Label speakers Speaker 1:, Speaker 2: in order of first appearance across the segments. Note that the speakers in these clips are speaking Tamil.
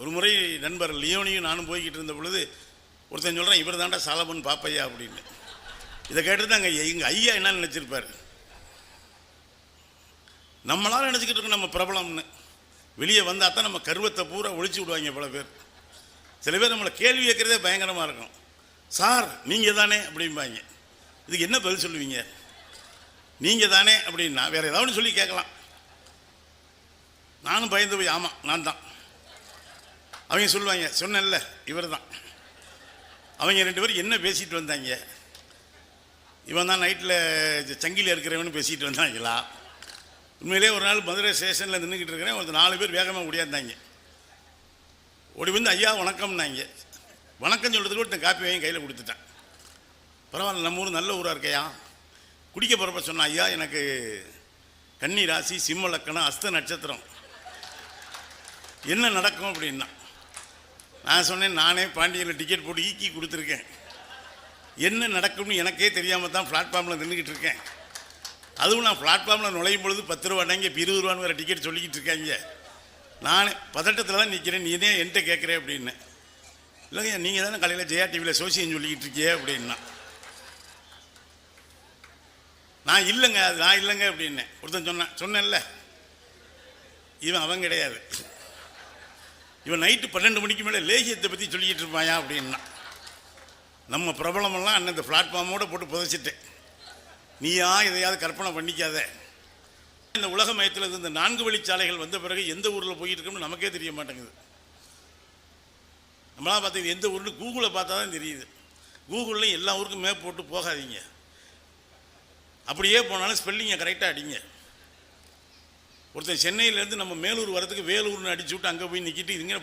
Speaker 1: ஒரு முறை நண்பர் லியோனியும் நானும் போய்கிட்டு இருந்த பொழுது ஒருத்தன் சொல்கிறான், இவர் தாண்டா சாலமன் பாப்பையா அப்படின்னு. இதை கேட்டு அங்கே எங்கள் ஐயா என்ன நினச்சிருப்பார், நம்மளால நினச்சிக்கிட்டு இருக்கோம் நம்ம பிரபலம்னு. வெளியே வந்தால் தான் நம்ம கருவத்தை பூரா ஒழிச்சு விடுவாங்க பல பேர். சில பேர் நம்மளை கேள்வி கேட்குறதே பயங்கரமாக இருக்கும். சார் நீங்கள் தானே அப்படிம்பாங்க. இதுக்கு என்ன பதில் சொல்லுவீங்க? நீங்கள் தானே அப்படின்னா வேறு ஏதாவது சொல்லி கேட்கலாம். நானும் பயந்து போய் ஆமாம் நான் தான். அவங்க சொல்லுவாங்க, சொன்னேன்ல இவர் தான். அவங்க 2 பேரும் என்ன பேசிட்டு வந்தாங்க, இவன் தான் நைட்டில் சங்கிலியில் இருக்கிறவனு பேசிகிட்டு வந்தாங்களா? உண்மையிலே ஒரு நாள் மதுரை ஸ்டேஷனில் நின்றுக்கிட்டு இருக்கிறேன். ஒரு 4 பேர் வேகமாக ஓடியாந்தாங்க. ஓடி வந்து ஐயா வணக்கம்னாங்க. வணக்கம் சொல்கிறதுக்கு ஒருத்தன் காப்பி வாங்கி கையில் கொடுத்துட்டேன். பரவாயில்ல, நம்ம ஊர் நல்ல ஊராக இருக்கையா. குடிக்க போகிறப்ப சொன்னான், ஐயா எனக்கு கன்னி ராசி, சிம்ம லக்கணம், அஸ்த நட்சத்திரம், என்ன நடக்கும் அப்படின்னா. நான் சொன்னேன், நானே பாண்டியனில் டிக்கெட் போட்டு ஈக்கி கொடுத்துருக்கேன். என்ன நடக்கும்னு எனக்கே தெரியாமல் தான் பிளாட்ஃபார்மில் நின்றுக்கிட்டு இருக்கேன். அதுவும் நான் பிளாட்ஃபார்மில் நுழையும் பொழுது 10 ரூபாங்க, இப்போ 20 ரூபான்னு வேறு டிக்கெட் சொல்லிக்கிட்டு இருக்காங்க. நான் பதட்டத்தில் தான் நிற்கிறேன், நீ தான் என்கிட்ட கேட்குறேன் அப்படின்னு. இல்லைங்க, நீங்கள் தானே காலையில் ஜெயா டிவியில் சோசியம் சொல்லிக்கிட்டு இருக்கியே அப்படின்னா. நான் இல்லைங்க, அது நான் இல்லைங்க அப்படின்னேன். ஒருத்தன் சொன்னேன்ல, இவன் அவன் கிடையாது. இவன் நைட்டு 12 மணிக்கு மேலே லேகியத்தை பற்றி சொல்லிக்கிட்டு இருப்பாயா அப்படின்னா. நம்ம பிரபலமெல்லாம் அண்ணன் இந்த பிளாட்ஃபார்மோடு போட்டு புதைச்சிட்டேன். நீயா இதையாவது கற்பனை பண்ணிக்காத. இந்த உலக மயத்தில் இந்த 4 வழிச்சாலைகள் வந்த பிறகு எந்த ஊரில் போயிட்டு இருக்கோம்னு நமக்கே தெரிய மாட்டேங்குது. நம்மளாம் பார்த்தது எந்த ஊர்னு கூகுளை பார்த்தா தான் தெரியுது. கூகுளில் எல்லா ஊருக்கும் மேப் போட்டு போகாதீங்க. அப்படியே போனாலும் ஸ்பெல்லிங்கை கரெக்டாக அடிங்க. ஒருத்தர் சென்னையிலேருந்து நம்ம மேலூர் வரதுக்கு வேலூர்னு அடிச்சு விட்டு அங்கே போய் நிற்கிட்டு இதுங்க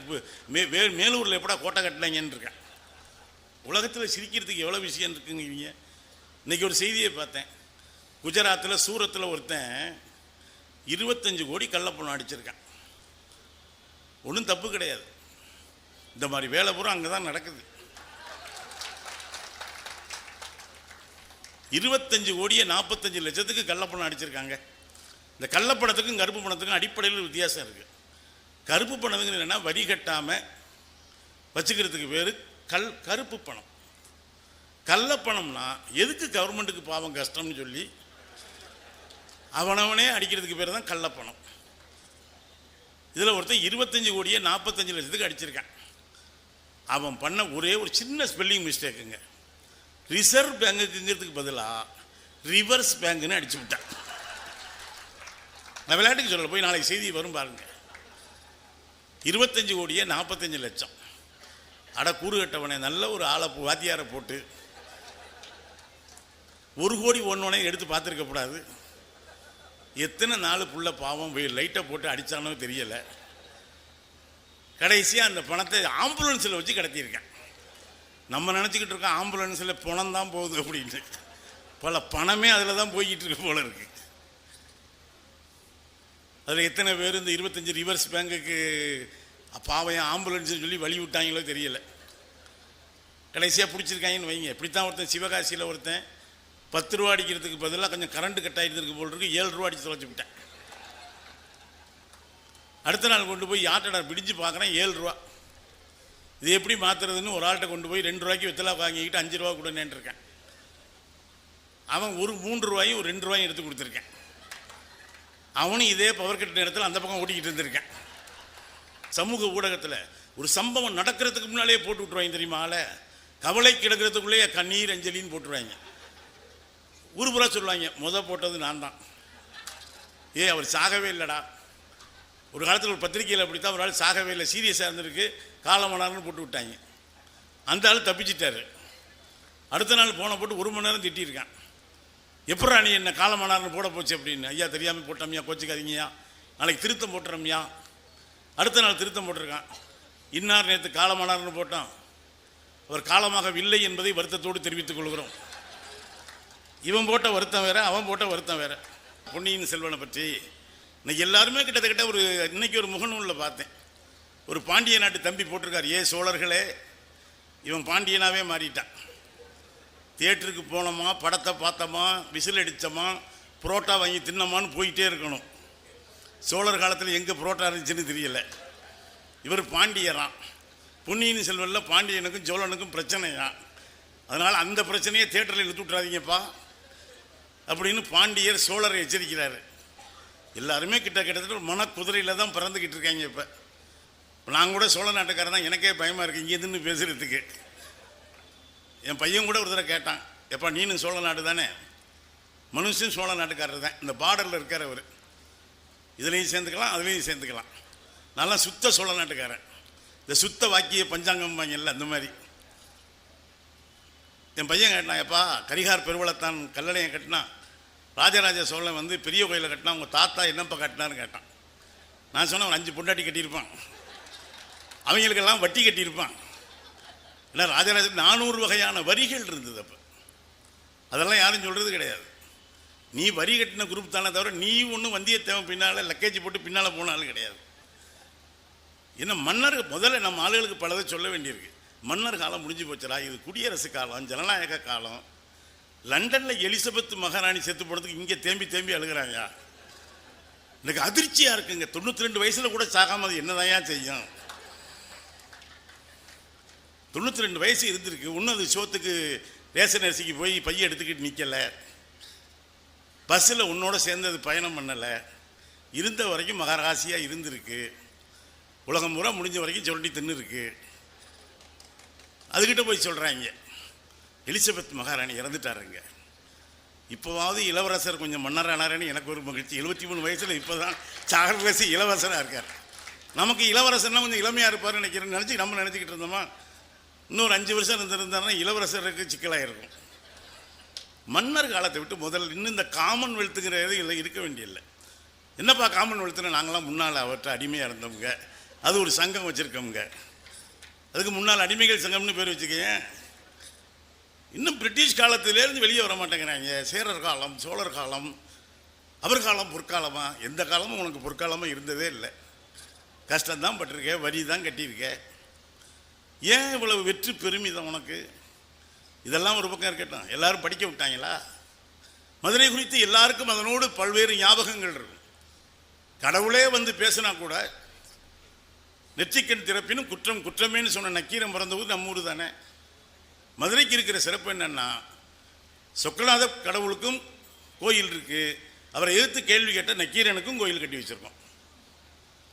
Speaker 1: மேலூரில் எப்படா கோட்டை கட்டலைங்கன்னு இருக்கேன். உலகத்தில் சிரிக்கிறதுக்கு எவ்வளோ விஷயம் இருக்குங்க. இவங்க இன்றைக்கி ஒரு செய்தியை பார்த்தேன். குஜராத்தில் சூரத்தில் ஒருத்தன் 25 கோடி கள்ளப்பணம் அடிச்சிருக்கான். ஒன்றும் தப்பு கிடையாது. இந்த மாதிரி வேலை பூரா அங்கே தான் நடக்குது. 25 கோடியே 45 லட்சத்துக்கு கள்ளப்பணம் அடிச்சிருக்காங்க. இந்த கள்ளப்பணத்துக்கும் கருப்பு பணத்துக்கும் அடிப்படையில் வித்தியாசம் இருக்குது. கருப்பு பணத்துக்கு என்னென்னா வரி கட்டாமல் வச்சுக்கிறதுக்கு பேர் கருப்பு பணம். கள்ளப்பணம்னா எதுக்கு கவர்மெண்ட்டுக்கு பாவம் கஷ்டம்னு சொல்லி அவனவனே அடிக்கிறதுக்கு பேர் தான் கள்ளப்பணம். இதில் ஒருத்தன் 25 கோடியே 45 லட்சத்துக்கு அடிச்சிருக்கான். அவன் பண்ண ஒரே ஒரு சின்ன ஸ்பெல்லிங் மிஸ்டேக்குங்க. ரிசர்வ் பேங்குங்கிறதுக்கு பதிலாக ரிவர்ஸ் பேங்குன்னு அடிச்சு விட்டான். நான் விளையாட்டுக்கு சொல்ல போய் நாளைக்கு செய்தி வரும் பாருங்க. 25 கோடியே 45 லட்சம். அட கூறு கட்டவனே, நல்ல ஒரு ஆளை வாத்தியாரை போட்டு 1 கோடி ஒன்னோனே எடுத்து பார்த்துருக்கக்கூடாது. எத்தனை நாள் புள்ள பாவம் லைட்டை போட்டு அடித்தானோ தெரியலை. கடைசியாக அந்த பணத்தை ஆம்புலன்ஸில் வச்சு கடத்தியிருக்கேன். நம்ம நினச்சிக்கிட்டு இருக்கோம் ஆம்புலன்ஸில் பணம் தான் போகுது அப்படின்னு. பல பணமே அதில் தான் போய்கிட்டு இருக்கு போல இருக்கு. அதில் எத்தனை பேர் இந்த 25 ரிவர்ஸ் பேங்குக்கு பாவையும் ஆம்புலன்ஸ்னு சொல்லி வழி விட்டாங்களோ தெரியலை. கடைசியாக பிடிச்சிருக்காங்கன்னு வைங்க. இப்படித்தான் ஒருத்தன் சிவகாசியில் ஒருத்தன் 10 ரூபா அடிக்கிறதுக்கு பதிலாக கொஞ்சம் கரண்ட்டு கட் ஆகிட்டு போல் இருக்கு, 7 ரூபா அடித்து தொலைச்சி விட்டேன். அடுத்த நாள் கொண்டு போய் யார்ட்டடா பிடிச்சு பார்க்குறேன் 7 ரூபா. இது எப்படி மாற்றுறதுன்னு ஒரு ஆள்கிட்ட கொண்டு போய் 2 ரூபாய்க்கு வெத்தலை வாங்கிக்கிட்டு 5 ரூபா கூட நின்றுருக்கேன். அவன் ஒரு 3 ரூபாயும் ஒரு 2 ரூபாயும் எடுத்து கொடுத்துருக்கேன். அவனும் இதே பவர் கட் நேரத்தில் அந்த பக்கம் ஓட்டிக்கிட்டு இருந்திருக்கேன். சமூக ஊடகத்தில் ஒரு சம்பவம் நடக்கிறதுக்கு முன்னாலே போட்டு விட்ருவாங்க தெரியுமா. கவலை கிடக்கிறதுக்குள்ளேயே கண்ணீர் அஞ்சலின்னு போட்டுருவாங்க. ஊருபுறா சொல்லுவாங்க, போட்டது நான் தான். அவர் சாகவே இல்லைடா. ஒரு காலத்தில் ஒரு பத்திரிகையில் அப்படித்தான் ஒரு ஆள் சாகவே இல்லை, சீரியஸாக இருந்திருக்கு, காலமானார்னு போட்டு விட்டாங்க. அந்த ஆள் தப்பிச்சிட்டாரு. அடுத்த நாள் போன போட்டு 1 மணி நேரம் திட்டியிருக்கான். எப்படா நீ என்ன காலமானார்னு போட போச்சு அப்படின்னு. ஐயா தெரியாமல் போட்டோம்யா, கோச்சிக்காதீங்கய்யா, நாளைக்கு திருத்தம் போட்டுறோம்யா. அடுத்த நாள் திருத்தம் போட்டிருக்கான். இன்னார் நேற்று காலமானார்னு போட்டோம், அவர் காலமாகவில்லை என்பதை வருத்தத்தோடு தெரிவித்துக் கொள்கிறோம். இவன் போட்ட வருத்தம் வேற, அவன் போட்ட வருத்தம் வேற. பொன்னியின் செல்வனை பற்றி இன்னைக்கு எல்லாருமே கிட்டத்தட்ட இன்னைக்கு ஒரு முகநூலில் பார்த்தேன். ஒரு பாண்டிய நாட்டு தம்பி போட்டிருக்கார், சோழர்களே, இவன் பாண்டியனாகவே மாறிட்டான். தியேட்டருக்கு போனோமா, படத்தை பார்த்தோமா, விசில் அடித்தோமா, புரோட்டா வாங்கி தின்னமான்னு போயிட்டே இருக்கணும். சோழர் காலத்தில் எங்கே புரோட்டா இருந்துச்சுன்னு தெரியல. இவர் பாண்டியரான். பொன்னியின் செல்வனில் பாண்டியனுக்கும் சோழனுக்கும் பிரச்சனையா, அதனால் அந்த பிரச்சனையை தியேட்டரில் இழுத்து விட்றாதீங்கப்பா அப்படின்னு பாண்டியர் சோழரை எச்சரிக்கிறாரு. எல்லாருமே கிட்டத்தட்ட ஒரு மனக்குதிரையில் தான் பிறந்துக்கிட்டு இருக்காங்க. இப்போ நான் கூட சோழ நாட்டுக்காரன் தான், எனக்கே பயமாக இருக்குது இங்கேருந்து பேசுகிறதுக்கு. என் பையன் கூட ஒரு தடவை கேட்டான், எப்பா நீனும் சோழ நாடு தானே? மனுஷன் சோழ நாட்டுக்காரர் தான், இந்த பார்டரில் இருக்கிறவர், இதுலேயும் சேர்ந்துக்கலாம் அதுலேயும் சேர்ந்துக்கலாம். நல்லா சுத்த சோழ நாட்டுக்காரன். இந்த சுத்த வாக்கிய பஞ்சாங்கம் வாங்கல அந்த மாதிரி. என் பையன் கேட்டான், எப்பா கரிகார் பெருவளத்தான் கல்லணையை கட்டினா, ராஜராஜ சோழன் வந்து பெரிய கோயிலை கட்டினா, உங்கள் தாத்தா என்னப்பா கட்டினான்னு கேட்டான். நான் சொன்னேன், ஒரு 5 பொண்டாட்டி கட்டியிருப்பான், அவங்களுக்கெல்லாம் வட்டி கட்டியிருப்பான். ஏன்னா ராஜராஜ 400 வகையான வரிகள் இருந்தது. அப்போ அதெல்லாம் யாரும் சொல்கிறது கிடையாது. நீ வரி கட்டின குரூப் தானே தவிர நீ ஒன்றும் வந்தியத்தேவன் பின்னால் லக்கேஜ் போட்டு பின்னால் போனாலும் கிடையாது. ஏன்னா மன்னர் முதல்ல நம்ம ஆளுகளுக்கு பலதை சொல்ல வேண்டியிருக்கு. மன்னர் காலம் முடிஞ்சு போச்சுடா, இது குடியரசு காலம், ஜனநாயக காலம். லண்டனில் எலிசபெத் மகாராணி செத்து போனதுக்கு இங்கே தேம்பி தேம்பி அழுகிறாங்க. எனக்கு அதிர்ச்சியாக இருக்குங்க. 92 வயசில் கூட சாகாமல் என்னதான் செய்யும்? 92 வயசு இருந்திருக்கு. இன்னும் அது சோத்துக்கு ரேஷன் அரிசிக்கு போய் பைய எடுத்துக்கிட்டு நிற்கலை. பஸ்ஸில் உன்னோட சேர்ந்தது பயணம் பண்ணலை. இருந்த வரைக்கும் மகாராசியாக இருந்திருக்கு. உலகம் பூரா முடிஞ்ச வரைக்கும் சொல்லி தின்னு இருக்கு. அதுக்கிட்ட போய் சொல்கிறாங்க எலிசபெத் மகாராணி இறந்துட்டாருங்க, இப்போவாவது இளவரசர் கொஞ்சம் மன்னரானாரன்னு எனக்கு ஒரு மகிழ்ச்சி. 73 வயசில் இப்போ தான் சார்லஸ் இளவரசராக இருக்கார். நமக்கு இளவரசர்னா கொஞ்சம் இளமையாக இருப்பார்னு நினச்சி நம்ம நினச்சிக்கிட்டு இருந்தோமா, இன்னொரு 5 வருஷம் இருந்திருந்தாருன்னா இளவரசருக்கு சிக்கலாக இருக்கும். மன்னர் காலத்தை விட்டு முதல்ல இன்னும் இந்த காமன்வெல்த்துங்கிறது இல்லை, இருக்க வேண்டியதில்லை. என்னப்பா காமன்வெல்த்துன்னு, நாங்களாம் முன்னால் அவர்கிட்ட அடிமையாக இருந்தவங்க, அது ஒரு சங்கம் வச்சுருக்கவங்க, அதுக்கு முன்னால் அடிமைகள் சங்கம்னு பேர் வச்சுக்கேன். இன்னும் பிரிட்டிஷ் காலத்திலேருந்து வெளியே வர மாட்டேங்கிறாங்க. சேரர் காலம், சோழர் காலம், அவர் காலம் பொற்காலமா? எந்த காலமும் உனக்கு பொற்காலமாக இருந்ததே இல்லை. கஷ்டம்தான் பட்டிருக்க, வரி தான் கட்டியிருக்க. ஏன் இவ்வளவு வெற்றி பெருமிதம் உனக்கு? இதெல்லாம் ஒரு பக்கம் இருக்கட்டும். எல்லாரும் படிக்க விட்டாங்களா? மதுரை குறித்து எல்லாருக்கும் அதனோடு பல்வேறு ஞாபகங்கள் இருக்கும். கடவுளே வந்து பேசினா கூட நெற்றிக்கண் திறப்பினும் குற்றம் குற்றமேன்னு சொன்ன நக்கீரம் பிறந்தபோது நம்ம ஊர் தானே. மதுரைக்கு இருக்கிற சிறப்பு என்னன்னா, சொக்கநாத கடவுளுக்கும் கோயில் இருக்கு, அவரை எதிர்த்து கேள்வி கேட்ட நக்கீரனுக்கும் கோயில் கட்டி வச்சிருக்கோம்.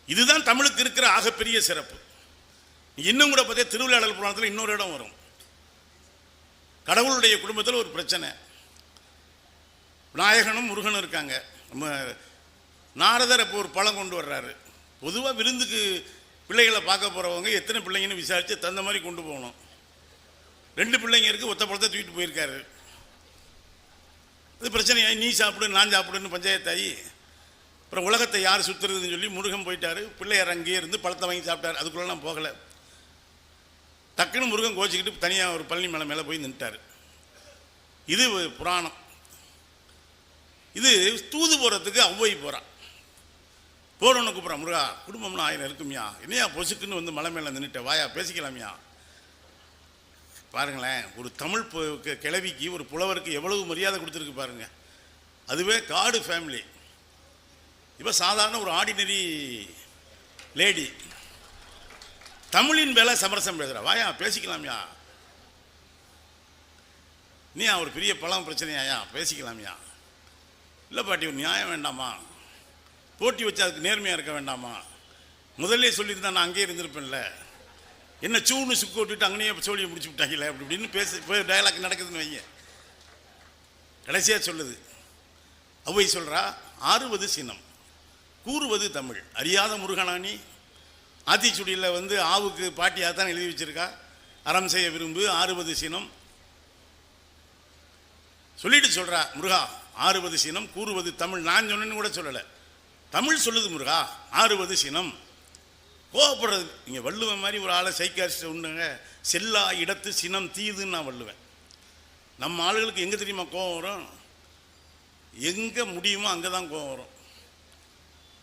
Speaker 1: இதுதான் தமிழுக்கு இருக்கிற ஆகப்பெரிய சிறப்பு. இன்னும் கூட பார்த்தா திருவிளையாடல் புராணத்தில் இன்னொரு இடம் வரும். கடவுளுடைய குடும்பத்தில் ஒரு பிரச்சனை. விநாயகனும் முருகனும் இருக்காங்க. நம்ம நாரதர் அப்போ ஒரு பழம் கொண்டு வர்றாரு. பொதுவாக விருந்துக்கு பிள்ளைகளை பார்க்க போகிறவங்க எத்தனை பிள்ளைங்கன்னு விசாரித்து தகுந்த மாதிரி கொண்டு போகணும். 2 பிள்ளைங்க இருக்குது, ஒத்த பழத்தை தூக்கிட்டு போயிருக்காரு. அது பிரச்சனையாகி நீ சாப்பிடு நான் சாப்பிடுன்னு பஞ்சாயத்தாகி அப்புறம் உலகத்தை யார் சுற்றுறதுன்னு சொல்லி முருகன் போயிட்டார். பிள்ளையார் அங்கேயே இருந்து பழத்தை வாங்கி சாப்பிட்டார். அதுக்குள்ளெல்லாம் போகலை. டக்குன்னு முருகன் கோச்சிக்கிட்டு தனியாக ஒரு பழனி மலை மேலே போய் நின்ட்டார். இது புராணம். இது தூது போகிறதுக்கு ஔவை போகிறான். போடணும்னு கூப்பிட்றான், முருகா குடும்பம்னு 1000 இருக்குமியா, என்னையா பொசுக்குன்னு வந்து மலை மேலே நின்றுட்ட, வாயா பேசிக்கலாமியா. பாருங்களேன், ஒரு தமிழ் கிழவிக்கு ஒரு புலவருக்கு எவ்வளவு மரியாதை கொடுத்துருக்கு பாருங்க. அதுவே காடு ஃபேமிலி. இப்போ சாதாரண ஒரு ஆர்டினரி லேடி தமிழின் மேலே சமரசம் பேசுகிறா, வாயா பேசிக்கலாமியா. நீயா ஒரு பெரிய பழம் பிரச்சனையாயா, பேசிக்கலாமியா. இல்லை பாட்டி ஒரு நியாயம் வேண்டாமா, போட்டி வச்சு அதுக்கு நேர்மையாக இருக்க வேண்டாமா, முதல்ல சொல்லியிருந்தா நான் அங்கேயே இருந்திருப்பேன்ல, என்ன சூன்னு சுக்கு விட்டுட்டு அங்கேயே சோழியை முடிச்சு விட்டாங்களே அப்படி இப்படின்னு பேச டயலாக் நடக்குதுன்னு வைங்க. கடைசியாக சொல்லுது ஔவை சொல்கிறா, ஆறுவது சினம் கூறுவது தமிழ், அறியாத முருகனானி. ஆத்திச்சுடியில் வந்து ஆவுக்கு பாட்டியாக தான் எழுதி வச்சிருக்கா, அறம் செய்ய விரும்பு ஆறுவது சினம் சொல்லிட்டு சொல்கிறா. முருகா ஆறுவது சினம் கூறுவது தமிழ். நான் சொன்னேன்னு கூட சொல்லலை, தமிழ் சொல்லுது முருகா ஆறுவது சினம். கோவப்படுறது இங்கே வள்ளுவன் மாதிரி ஒரு ஆளை சைக்காரிஸ்ட் உண்டுங்க, செல்லா இடத்து சினம் தீதுன்னு நான் வள்ளுவேன். நம்ம ஆளுகளுக்கு எங்கே தெரியுமா கோவம் வரும்? எங்கே முடியுமோ அங்கே தான் கோவம் வரும்.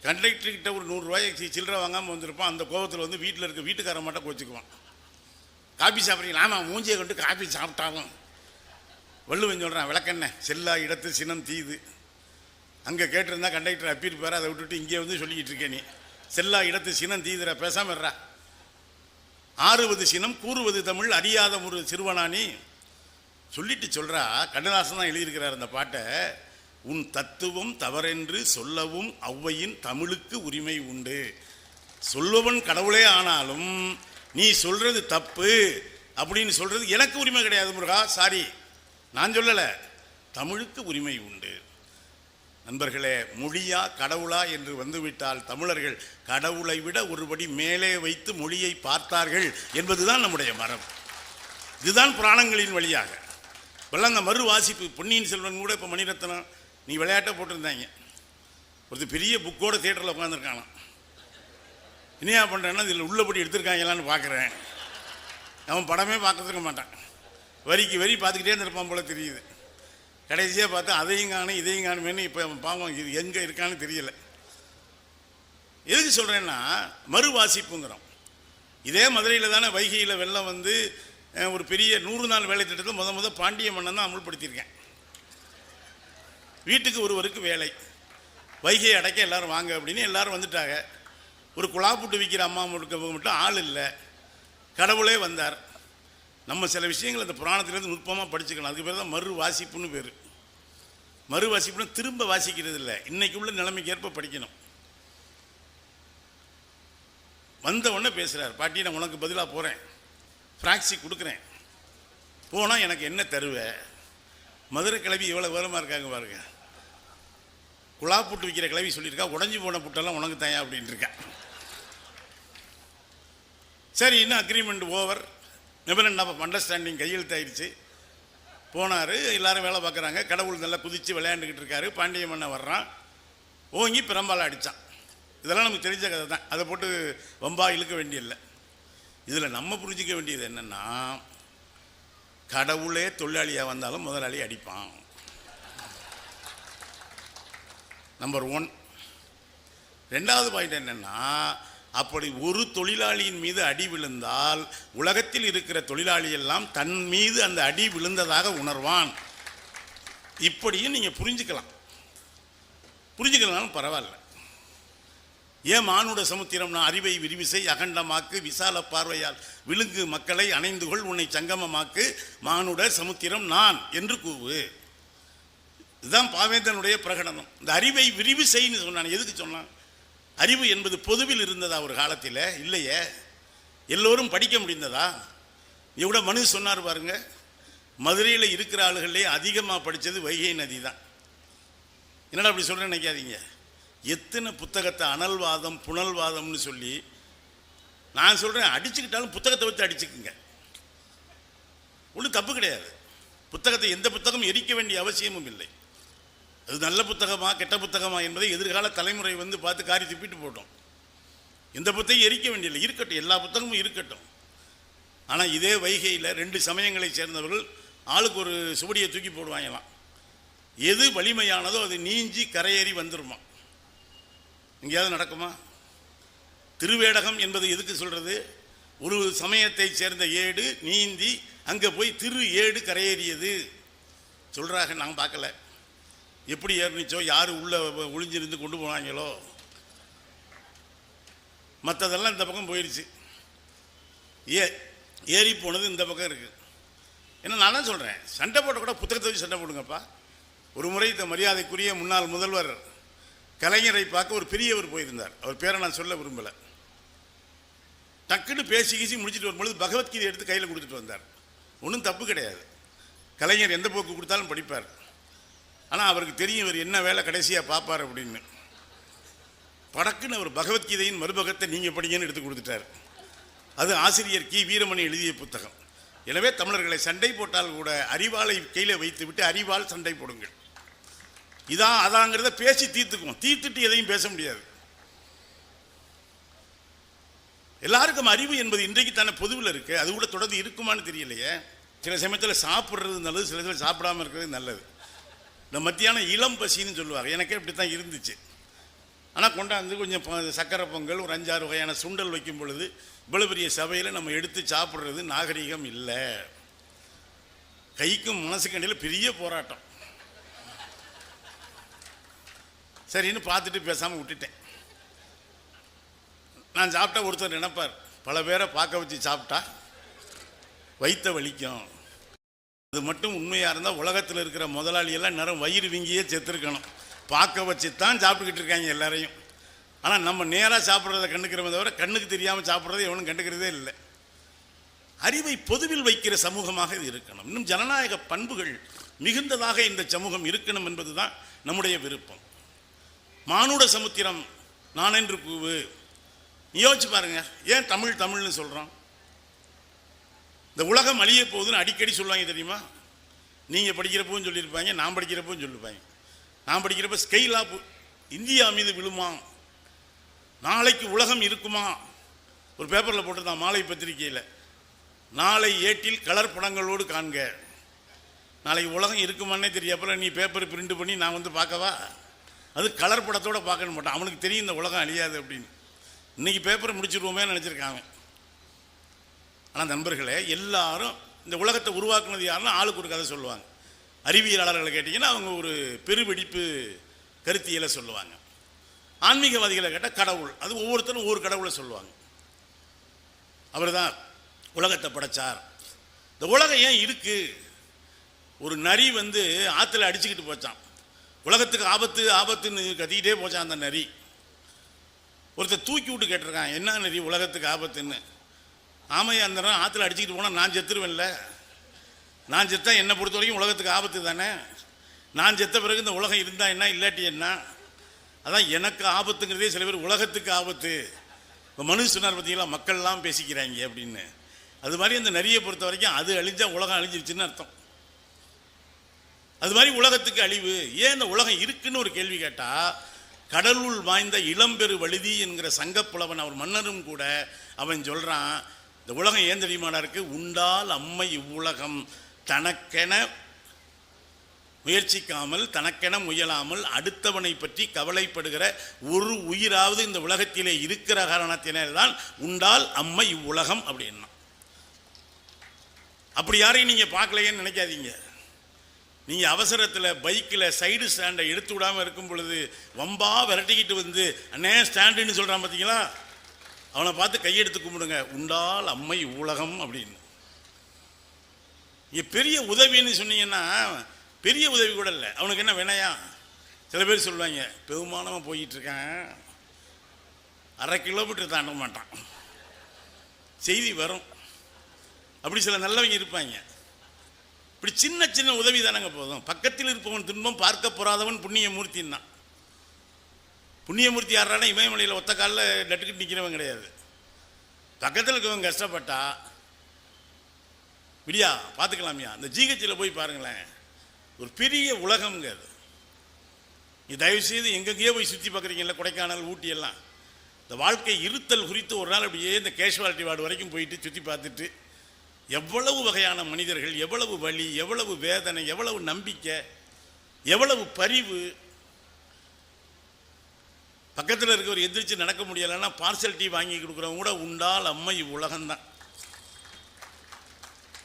Speaker 1: கண்டக்டர்கிட்ட ஒரு 100 ரூபாய்க்கு சில்லறை வாங்காமல் வந்திருப்பான். அந்த கோவத்தில் வந்து வீட்டில் இருக்க வீட்டுக்கார மாட்ட கோச்சிக்குவான். காப்பி சாப்பிட்றீங்களா? ஆமாம், மூஞ்சியை கொண்டு காப்பி சாப்பிட்டாலும் வள்ளுவன் சொல்கிறான், விளக்கண்ண செல்லா இடத்து சினம் தீது. அங்கே கேட்டிருந்தா கண்டக்டர் அப்பியிருப்பார், அதை விட்டுட்டு இங்கே வந்து சொல்லிக்கிட்டு இருக்கேன். நீ செல்லா இடத்து சினம் தீதிர பேசாம இருறா. ஆறுவது சினம் கூறுவது தமிழ் அறியாத ஒரு சிறுவனானி சொல்லிட்டு சொல்கிறா. கண்ணதாசன் தான் எழுதியிருக்கிறார் அந்த பாட்டை. உன் தத்துவம் தவறென்று சொல்லவும் ஔவையின் தமிழுக்கு உரிமை உண்டு. சொல்பவன் கடவுளே ஆனாலும் நீ சொல்றது தப்பு அப்படின்னு சொல்றது எனக்கு உரிமை கிடையாது முருகா, சாரி, நான் சொல்லலை, தமிழுக்கு உரிமை உண்டு. நண்பர்களே, மொழியா கடவுளா என்று வந்துவிட்டால் தமிழர்கள் கடவுளை விட ஒருபடி மேலே வைத்து மொழியை பார்த்தார்கள் என்பதுதான் நம்முடைய மரபு. இதுதான் புராணங்களின் வழியாக. இப்பெல்லாம் அந்த மறு வாசிப்பு, பொன்னியின் செல்வன் கூட இப்போ மணிரத்னம் நீ விளையாட்டை போட்டிருந்தாங்க. ஒருத்தர் பெரிய புக்கோட தியேட்டரில் உட்காந்துருக்கானா, இனியா பண்ணுறேன்னா இதில் உள்ளபடி எடுத்திருக்காங்களான்னு பார்க்குறேன். அவன் படமே பார்க்கறதுக்க மாட்டான், வரிக்கு வரி பார்த்துக்கிட்டே இருந்திருப்பான் போல தெரியுது. கடைசியாக பார்த்தா அதையும் காணும் இதையும் காணுமேனு இப்போ அவன் பாவம் இது எங்கே இருக்கான்னு தெரியலை. எதுக்கு சொல்கிறேன்னா மறு வாசிப்புங்கிறோம். இதே மதுரையில் தானே வைகையில் வெள்ளம் வந்து ஒரு பெரிய 100 நாள் வேலை திட்டத்தை முத பாண்டிய மன்னன் தான் அமுல்படுத்தியிருக்கேன். வீட்டுக்கு ஒருவருக்கு வேலை, வைகையை அடைக்க எல்லோரும் வாங்க அப்படின்னு எல்லோரும் வந்துட்டாங்க. ஒரு குழாப்புட்டு விற்கிற அம்மா மட்டும் ஆள் இல்லை, கடவுளே வந்தார். நம்ம சில விஷயங்கள் அந்த புராணத்திலேருந்து நுட்பமாக படிச்சுக்கணும். அதுக்கு பேர் தான் மறு வாசிப்புன்னு பேர். மறு வாசிப்புன்னு திரும்ப வாசிக்கிறது இல்லை, இன்றைக்கு உள்ள நிலைமைக்கு ஏற்ப படிக்கணும். வந்த உடனே பேசுகிறார், பாட்டி நான் உனக்கு பதிலாக போகிறேன், ஃப்ராக்ஸி கொடுக்குறேன், போனால் எனக்கு என்ன தருவேன்? மதுரை கிளவி இவ்வளோ விவரமாக இருக்காங்க பாருங்க. குழா புட்டு விற்கிற கிளவி சொல்லியிருக்கா, உடஞ்சி போன புட்டெல்லாம் உனக்கு தயா அப்படின்ட்டு இருக்கா. சரி, இன்னும் agreement over, memorandum of understanding கையெழுத்தாயிருச்சு. போனார், எல்லாரும் வேலை பார்க்குறாங்க. கடவுள் நல்லா குதித்து விளையாண்டுக்கிட்டு இருக்காரு. பாண்டிய மன்னன் வர்றான், ஓங்கி பிரம்பால் அடித்தான். இதெல்லாம் நமக்கு தெரிஞ்ச கதை தான், அதை போட்டு வம்பா இழுக்க வேண்டியதில்லை. இதில் நம்ம புரிஞ்சிக்க வேண்டியது என்னென்னா, கடவுளே தொழிலாளியாக வந்தாலும் முதலாளி அடிப்பான். நம்பர் 1. ரெண்டாவது பாயிண்ட் என்னென்னா, அப்படி ஒரு தொழிலாளியின் மீது அடி விழுந்தால் உலகத்தில் இருக்கிற தொழிலாளி எல்லாம் தன் மீது அந்த அடி விழுந்ததாக உணர்வான். இப்படியும் நீங்கள் புரிஞ்சுக்கலனாலும் பரவாயில்ல. ஏன் மானுட சமுத்திரம் அறிவை விரிவிசை அகண்டமாக்கு விசால பார்வையால் விழுங்கு மக்களை அணைந்துகொள் உன்னை சங்கமமாக்கு மானுட சமுத்திரம் நான் என்று கூவு. இதுதான் பாவேந்தனுடைய பிரகடனம். இந்த அறிவை விரிவு செய்யு சொன்னான். எதுக்கு சொன்னான்? அறிவு என்பது பொதுவில் இருந்ததா ஒரு காலத்தில்? இல்லையே. எல்லோரும் படிக்க முடிந்ததா? இவ்வளோ மனு சொன்னார் பாருங்க. மதுரையில் இருக்கிற ஆளுகளே அதிகமாக படித்தது வைகை நதி தான். என்னடா அப்படி சொல்கிறேன்னு நினைக்காதீங்க. எத்தனை புத்தகத்தை அனல்வாதம் புனல்வாதம்னு சொல்லி நான் சொல்கிறேன், அடிச்சுக்கிட்டாலும் புத்தகத்தை வச்சு அடிச்சுக்குங்க, ஒன்றும் தப்பு கிடையாது. புத்தகத்தை எந்த புத்தகம் எரிக்க வேண்டிய அவசியமும் இல்லை. அது நல்ல புத்தகமா கெட்ட புத்தகமா என்பதை எதிர்கால தலைமுறை வந்து பார்த்து காரி துப்பிட்டு போட்டோம். எந்த புத்தகம் எரிக்க வேண்டியதில்லை, இருக்கட்டும், எல்லா புத்தகமும் இருக்கட்டும். ஆனால் இதே வைகையில் 2 சமயங்களை சேர்ந்தவர்கள் ஆளுக்கு ஒரு சுவடியை தூக்கி போடுவாங்களாம். எது வலிமையானதோ அது நீஞ்சி கரையேறி வந்துருமா. எங்கேயாவது நடக்குமா? திருவேடகம் என்பது எதுக்கு சொல்கிறது? ஒரு சமயத்தை சேர்ந்த ஏடு நீந்தி அங்கே போய் திரு ஏடு கரையேறியது சொல்கிறாங்க. நாங்கள் பார்க்கல எப்படி ஏறிச்சோ, யார் உள்ளே ஒளிஞ்சிருந்து கொண்டு போனாங்களோ. மற்றதெல்லாம் இந்த பக்கம் போயிடுச்சு. ஏறி போனது இந்த பக்கம் இருக்குது. ஏன்னா நான் தான் சொல்கிறேன், சண்டை போட்ட கூட புத்தகத்தை வச்சு சண்டை போடுங்கப்பா. ஒரு முறை இந்த மரியாதைக்குரிய முன்னாள் முதல்வர் கலைஞரை பார்க்க ஒரு பெரியவர் போயிருந்தார். அவர் பேரை நான் சொல்ல விரும்பலை. டக்குன்னு பேசி முடிச்சுட்டு வரும்பொழுது பகவத்கீதை எடுத்து கையில் கொடுத்துட்டு வந்தார். ஒன்றும் தப்பு கிடையாது, கலைஞர் எந்த போக்கு கொடுத்தாலும் படிப்பார். ஆனால் அவருக்கு தெரியும் இவர் என்ன வேலை கடைசியாக பார்ப்பார் அப்படின்னு. படக்குன்னு அவர் பகவத்கீதையின் மறுபகத்தை நீங்கள் படிங்கன்னு எடுத்து கொடுத்துட்டார். அது ஆசிரியர் கி வீரமணி எழுதிய புத்தகம். எனவே தமிழர்களை சண்டை போட்டால் கூட அறிவாளை கையில் வைத்து விட்டு அறிவால் சண்டை போடுங்கள். இதான் அதாங்கிறத பேசி தீர்த்துக்குவோம். தீர்த்துட்டு எதையும் பேச முடியாது. எல்லாருக்கும் அறிவு என்பது இன்றைக்கு தானே பொதுவில் இருக்கு. அது கூட தொடர்ந்து இருக்குமான்னு தெரியலையே. சில சமயத்தில் சாப்பிட்றது நல்லது, சில சமயம் சாப்பிடாமல் இருக்கிறது நல்லது. இந்த மத்தியான இளம் பசின்னு சொல்லுவாங்க. எனக்கே இப்படி தான் இருந்துச்சு. ஆனால் கொண்டாந்து கொஞ்சம் சக்கரை பொங்கல் ஒரு 5-6 வகையான சுண்டல் வைக்கும் பொழுது இவ்வளோ பெரிய சபையில் நம்ம எடுத்து சாப்பிட்றது நாகரிகம் இல்லை. கைக்கும் மனசுக்கு இடையில் பெரிய போராட்டம். சரின்னு பார்த்துட்டு பேசாமல் விட்டுட்டேன். நான் சாப்பிட்டா ஒருத்தர் நினைப்பார், பல பேரை பார்க்க வச்சு சாப்பிட்டா வயிற்ற வலிக்கும். அது மட்டும் உண்மையாக இருந்தால் உலகத்தில் இருக்கிற முதலாளியெல்லாம் நேரம் வயிறு வீங்கியே செத்துருக்கணும். பார்க்க வச்சு தான் சாப்பிட்டுக்கிட்டு இருக்காங்க எல்லாரையும். ஆனால் நம்ம நேராக சாப்பிட்றத கண்டுக்கிறவங்க தவிர கண்ணுக்கு தெரியாமல் சாப்பிட்றத எவனும் கண்டுக்கிறதே இல்லை. அறிவை பொதுவில் வைக்கிற சமூகமாக இது இருக்கணும். இன்னும் ஜனநாயக பண்புகள் மிகுந்ததாக இந்த சமூகம் இருக்கணும் என்பது தான் நம்முடைய விருப்பம். மானுட சமுத்திரம் நானென்று கூவு. யோசிச்சு பாருங்க, ஏன் தமிழ் தமிழ்னு சொல்கிறோம்? இந்த உலகம் அழிய போகுதுன்னு அடிக்கடி சொல்லுவாங்க தெரியுமா? நீங்கள் படிக்கிறப்பவும் சொல்லியிருப்பாங்க, நான் படிக்கிறப்பவும் சொல்லியிருப்பாங்க. நான் படிக்கிறப்ப ஸ்கெயில் ஆப் இந்தியா மீது விழுமா, நாளைக்கு உலகம் இருக்குமா, ஒரு பேப்பரில் போட்டிருந்தான் மாலை பத்திரிகையில். நாளை ஏட்டில் கலர் படங்களோடு காண்க. நாளைக்கு உலகம் இருக்குமானே தெரியாப்பல நீ பேப்பர் பிரிண்ட் பண்ணி நான் வந்து பார்க்கவா? அது கலர் படத்தோடு பார்க்க மாட்டான். அவனுக்கு தெரியும் இந்த உலகம் அழியாது அப்படின்னு. இன்றைக்கி பேப்பரை முடிச்சிருவோமே நினச்சிருக்காங்க. ஆனால் நண்பர்களே, எல்லாரும் இந்த உலகத்தை உருவாக்குனது யாருன்னா ஆளுக்கு ஒரு கதை சொல்லுவாங்க. அறிவியலாளர்களை கேட்டிங்கன்னா அவங்க ஒரு பெருவெடிப்பு கருத்தியலை சொல்லுவாங்க. ஆன்மீகவாதிகளை கேட்டால் கடவுள், அது ஒவ்வொருத்தரும் ஒவ்வொரு கடவுளை சொல்லுவாங்க. அவர் தான் உலகத்தை படைச்சார். இந்த உலகம் ஏன் இருக்குது? ஒரு நரி வந்து ஆற்றுல அடிச்சுக்கிட்டு போச்சான். உலகத்துக்கு ஆபத்து ஆபத்துன்னு கத்திக்கிட்டே போச்சான் அந்த நரி. ஒருத்தர் தூக்கி விட்டு கேட்டிருக்கான், என்ன நரி உலகத்துக்கு ஆபத்துன்னு? ஆமையா, அந்த ஆற்றுல அடிச்சுக்கிட்டு போனால் நான் செத்துருவேன்ல. நான் செத்தா என்னை பொறுத்த வரைக்கும் உலகத்துக்கு ஆபத்து தானே. நான் செத்த பிறகு இந்த உலகம் இருந்தால் என்ன, இல்லாட்டி என்ன? அதான் எனக்கு ஆபத்துங்கிறதே சில பேர் உலகத்துக்கு ஆபத்து. இப்போ மனு சொன்னார் பார்த்தீங்களா, மக்கள்லாம் பேசிக்கிறாங்க அப்படின்னு. அது மாதிரி அந்த நரியை பொறுத்த வரைக்கும் அது அழிஞ்சால் உலகம் அழிஞ்சிருச்சுன்னு அர்த்தம். அது மாதிரி உலகத்துக்கு அழிவு. ஏன் இந்த உலகம் இருக்குன்னு ஒரு கேள்வி கேட்டால், கடலுள் வாய்ந்த இளம்பெரு வழுதி என்கிற சங்கப்புலவன், அவர் மன்னரும் கூட, அவன் சொல்கிறான், இந்த உலகம் ஏன் தெரியுமாடா இருக்கு? உண்டால் அம்மை இவ்வுலகம் தனக்கென முயற்சிக்காமல் தனக்கென முயலாமல் அடுத்தவனை பற்றி கவலைப்படுகிற ஒரு உயிராவது இந்த உலகத்திலே இருக்கிற காரணத்தினால்தான் உண்டால் அம்மை இவ்வுலகம் அப்படின்னா. அப்படி யாரையும் நீங்கள் பார்க்கலையேன்னு நினைக்காதீங்க. நீங்கள் அவசரத்தில் பைக்கில் சைடு ஸ்டாண்டை எடுத்து விடாமல் இருக்கும் பொழுது வம்பா விரட்டிக்கிட்டு வந்து அண்ணே ஸ்டாண்டுன்னு சொல்கிறான் பார்த்தீங்களா, அவனை பார்த்து கையெடுத்து கும்பிடுங்க, உண்டால் அம்மை உலகம் அப்படின்னு. இங்கே பெரிய உதவின்னு சொன்னீங்கன்னா பெரிய உதவி கூட இல்லை. அவனுக்கு என்ன வினையா? சில பேர் சொல்லுவாங்க, பெருமானமாக போயிட்டுருக்கேன், 1/2 கிலோமீட்டர் தாண்ட மாட்டான், செய்தி வரும். அப்படி சில நல்லவங்க இருப்பாங்க. இப்படி சின்ன சின்ன உதவி தானங்க போதும். பக்கத்தில் இருப்பவன் துன்பம் பார்க்க போறாதவன் புண்ணியமூர்த்தின்னா. புண்ணியமூர்த்தி யாரானா இமயமலையில் ஒத்த காலில் நட்டுக்கிட்டு நிற்கிறவன் கிடையாது. பக்கத்தில் இருக்கவங்க கஷ்டப்பட்டா விடியா பார்த்துக்கலாமியா. அந்த ஜிஹெச்சில் போய் பாருங்களேன், ஒரு பெரிய உலகம்ங்க அது. நீ தயவுசெய்து எங்கெங்கேயோ போய் சுற்றி பார்க்குறீங்கல்ல, கொடைக்கானல் ஊட்டி எல்லாம், இந்த வாழ்க்கை இருத்தல் குறித்து ஒரு நாள் அப்படியே இந்த கேஷுவாலிட்டி வார்டு வரைக்கும் போயிட்டு சுற்றி பார்த்துட்டு, எவ்வளவு வகையான மனிதர்கள், எவ்வளவு வலி, எவ்வளவு வேதனை, எவ்வளவு நம்பிக்கை, எவ்வளவு பரிவு. பக்கத்தில் இருக்கவர் எந்திரிச்சு நடக்க முடியலைன்னா பார்சல் டீ வாங்கி கொடுக்குறவங்க கூட உண்டால் அம்மை உலகம்தான்.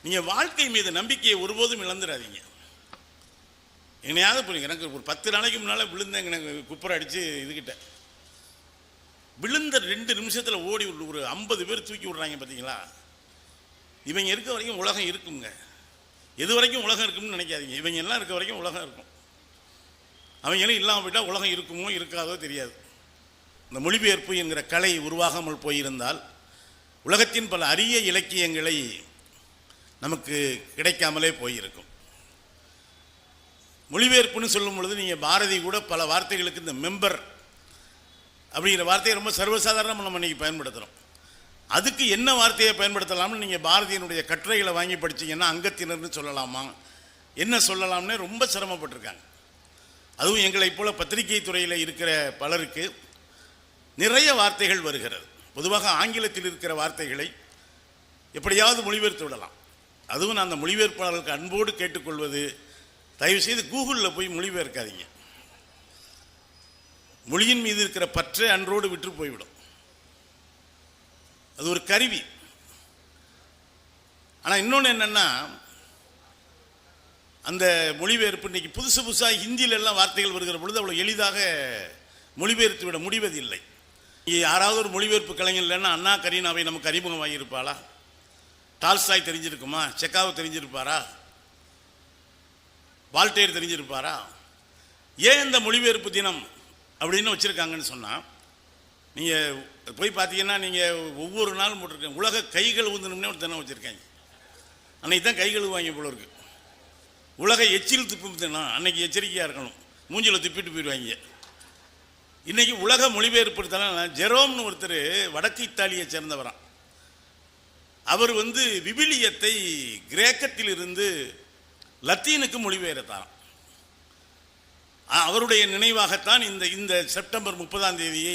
Speaker 1: நீங்கள் வாழ்க்கை மீது நம்பிக்கையை ஒருபோதும் இழந்துடாதீங்க. என்னையாவது புரியுங்க. எனக்கு ஒரு 10 நாளைக்கு முன்னால் விழுந்தேன், எனக்கு குப்பரை அடித்து இதுக்கிட்ட விழுந்த 2 நிமிஷத்தில் ஓடி ஒரு 50 பேர் தூக்கி விட்றாங்க பார்த்தீங்களா. இவங்க இருக்க வரைக்கும் உலகம் இருக்குங்க. எது வரைக்கும் உலகம் இருக்கும்னு நினைக்காதீங்க. இவங்க எல்லாம் இருக்க வரைக்கும் உலகம் இருக்கும். அவங்களும் இல்லாமல் போயிட்டால் உலகம் இருக்குமோ இருக்காதோ தெரியாது. இந்த மொழிபெயர்ப்பு என்கிற கலை உருவாகாமல் போயிருந்தால் உலகத்தின் பல அரிய இலக்கியங்களை நமக்கு கிடைக்காமலே போயிருக்கும். மொழிபெயர்ப்புன்னு சொல்லும் பொழுது நீங்கள் பாரதி கூட பல வார்த்தைகளுக்கு இந்த மெம்பர் அப்படிங்கிற வார்த்தையை ரொம்ப சர்வசாதாரணமாக நம்ம இன்றைக்கி பயன்படுத்துகிறோம். அதுக்கு என்ன வார்த்தையை பயன்படுத்தலாம்னு நீங்கள் பாரதியினுடைய கட்டுரைகளை வாங்கி படித்தீங்கன்னா அங்கத்தினர்னு சொல்லலாமா, என்ன சொல்லலாம்னு ரொம்ப சிரமப்பட்டிருக்காங்க. அதுவும் எங்களை போல் பத்திரிகை துறையில் இருக்கிற பலருக்கு நிறைய வார்த்தைகள் வருகிறது. பொதுவாக ஆங்கிலத்தில் இருக்கிற வார்த்தைகளை எப்படியாவது மொழிபெயர்த்து விடலாம். அதுவும் நான் அந்த மொழிபெயர்ப்பாளர்களுக்கு அன்போடு கேட்டுக்கொள்வது, தயவுசெய்து கூகுளில் போய் மொழிபெயர்க்காதீங்க. மொழியின் மீது இருக்கிற பற்றை அன்றோடு விட்டு போய்விடும். அது ஒரு கருவி. ஆனால் இன்னொன்று என்னென்னா, அந்த மொழிபெயர்ப்பு இன்றைக்கி புதுசாக ஹிந்தியிலெல்லாம் வார்த்தைகள் வருகிற பொழுது அவ்வளோ எளிதாக மொழிபெயர்த்து விட முடிவதில்லை. இங்கே யாராவது ஒரு மொழிபெயர்ப்பு கலைஞர் இல்லைன்னா அண்ணா கரீனாவை நமக்கு அறிமுகமாகியிருப்பாளா? டால்ஸ்டாய் தெரிஞ்சிருக்குமா? செக்காவை தெரிஞ்சிருப்பாரா? வால்டேர் தெரிஞ்சிருப்பாரா? ஏன் இந்த மொழிபெயர்ப்பு தினம் அப்படின்னு வச்சுருக்காங்கன்னு சொன்னால், நீங்கள் போய் பார்த்தீங்கன்னா நீங்கள் ஒவ்வொரு நாளும் போட்டிருக்கேன் உலக கைகள் ஊந்தணும்னே ஒரு தினம் வச்சுருக்காங்க. அன்னைக்கு தான் கைகள் வாங்கி போல இருக்கு. உலக எச்சில் துப்பும் தினம், அன்னைக்கு எச்சரிக்கையாக இருக்கணும், மூஞ்சில் துப்பிட்டு போயிடுவாங்க. இன்றைக்கி உலக மொழிபெயர்ப்பு தினம். ஜெரோம்னு ஒருத்தர் வடக்கு இத்தாலியை சேர்ந்தவரான். அவர் விவிலியத்தை கிரேக்கத்திலிருந்து லத்தீனுக்கு மொழிபெயர்த்தாராம். அவருடைய நினைவாகத்தான் இந்த செப்டம்பர் 30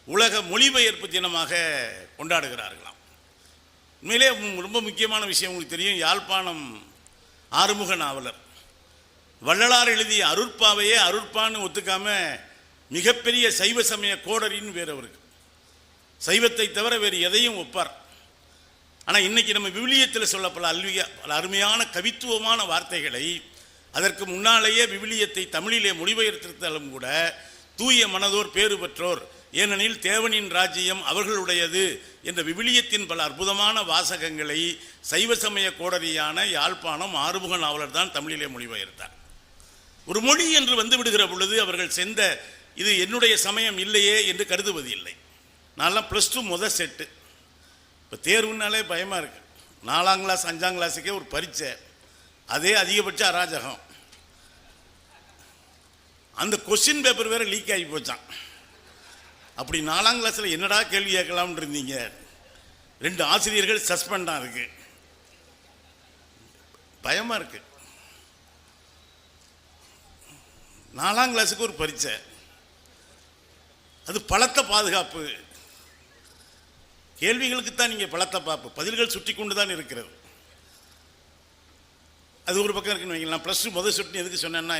Speaker 1: உலக மொழிபெயர்ப்பு தினமாக கொண்டாடுகிறார்களாம். உண்மையிலே ரொம்ப முக்கியமான விஷயம் உங்களுக்கு தெரியும். யாழ்ப்பாணம் ஆறுமுக நாவலர் வள்ளலார் எழுதிய அருட்பாவையே அருட்பான்னு ஒத்துக்காம மிகப்பெரிய சைவ சமய கோடரின்னு வேறு அவருக்கு. சைவத்தை தவிர வேறு எதையும் ஒப்பார். ஆனால் இன்னைக்கு நம்ம விவிலியத்தில் சொல்ல பல அருமையான கவித்துவமான வார்த்தைகளை அதற்கு முன்னாலேயே விவிலியத்தை தமிழிலே மொழிபெயர்த்திருந்தாலும் கூட தூய மனதோர் பேறு பெற்றோர், ஏனெனில் தேவனின் ராஜ்யம் அவர்களுடையது என்ற விவிலியத்தின் பல அற்புதமான வாசகங்களை சைவ சமய கோடரியான யாழ்ப்பாணம் ஆறுமுக நாவலர் தான் தமிழிலே மொழிபெயர்த்தார். ஒரு மொழி என்று விடுகிற பொழுது அவர்கள் சென்ற இது என்னுடைய சமயம் இல்லையே என்று கருதுவது இல்லை. நான்லாம் +2 முதல் செட்டு. இப்போ தேர்வுனாலே பயமாக இருக்குது. 4ஆம் கிளாஸ் 5ஆம் கிளாஸுக்கே ஒரு பரீட்சை, அதே அதிகபட்ச அராஜகம். அந்த கொஸ்டின் பேப்பர் வேறு லீக் ஆகி போச்சான். அப்படி 4ஆம் கிளாஸில் என்னடா கேள்வி கேட்கலாம்னு இருந்தீங்க. 2 ஆசிரியர்கள் சஸ்பெண்டாக இருக்கு. பயமாக இருக்கு. 4ஆம் கிளாஸுக்கு ஒரு பரீட்சை, அது பலத்த பாதுகாப்பு. கேள்விகளுக்குத்தான் நீங்கள் பலத்த பாப்பு, பதில்கள் சுற்றி கொண்டு தான் இருக்கிறது. அது ஒரு பக்கம் இருக்குன்னு வைங்களா. +2 முதல் சுட்டு எதுக்கு சொன்னேன்னா